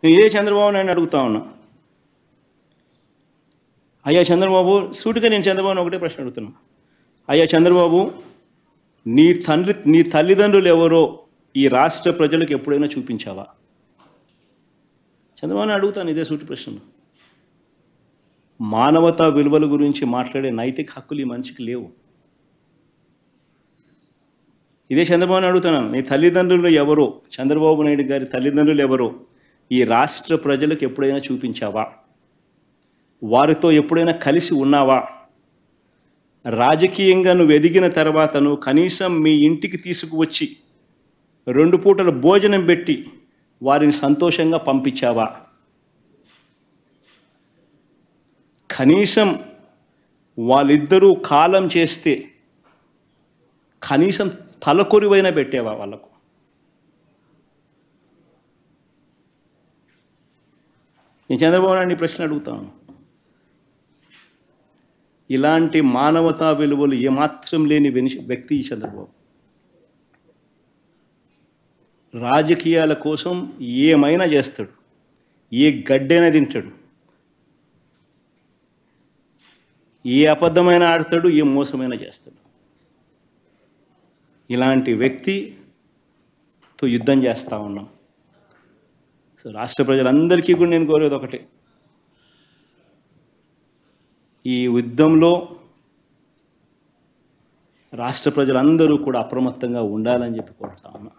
నేను ఇదే చంద్రబాబు నాయుడు అడుగుతా ఉన్నా. అయ్యా చంద్రబాబు, సూటిగా నేను చంద్రబాబుని ఒకటే ప్రశ్న అడుగుతున్నా. అయ్యా చంద్రబాబు, నీ తల్లిదండ్రులు ఎవరో ఈ రాష్ట్ర ప్రజలకు ఎప్పుడైనా చూపించావా? చంద్రబాబుని అడుగుతాను ఇదే సూటి ప్రశ్నలు. మానవతా విలువల గురించి మాట్లాడే నైతిక హక్కులు ఈ మనిషికి లేవు. ఇదే చంద్రబాబుని అడుగుతున్నాను, నీ తల్లిదండ్రులు ఎవరో, చంద్రబాబు నాయుడు గారి తల్లిదండ్రులు ఎవరో ఈ రాష్ట్ర ప్రజలకు ఎప్పుడైనా చూపించావా? వారితో ఎప్పుడైనా కలిసి ఉన్నావా? రాజకీయంగా నువ్వు ఎదిగిన తర్వాత నువ్వు కనీసం మీ ఇంటికి తీసుకువచ్చి 2 పూటల భోజనం పెట్టి వారిని సంతోషంగా పంపించావా? కనీసం వాళ్ళిద్దరూ కాలం చేస్తే కనీసం తలకొరివైనా పెట్టేవా వాళ్ళకు? నేను చంద్రబాబు నాయుడు ప్రశ్న అడుగుతాను. ఇలాంటి మానవతా విలువలు ఏమాత్రం లేని వ్యక్తి ఈ చంద్రబాబు. రాజకీయాల కోసం ఏమైనా చేస్తాడు, ఏ గడ్డైనా తింటాడు, ఏ అబద్ధమైన ఆడతాడు, ఏ మోసమైనా చేస్తాడు. ఇలాంటి వ్యక్తితో యుద్ధం చేస్తూ ఉన్నాం. సో రాష్ట్ర ప్రజలందరికీ కూడా నేను కోరేది ఒకటే, ఈ యుద్ధంలో రాష్ట్ర ప్రజలందరూ కూడా అప్రమత్తంగా ఉండాలని చెప్పి కోరుతా ఉన్నా.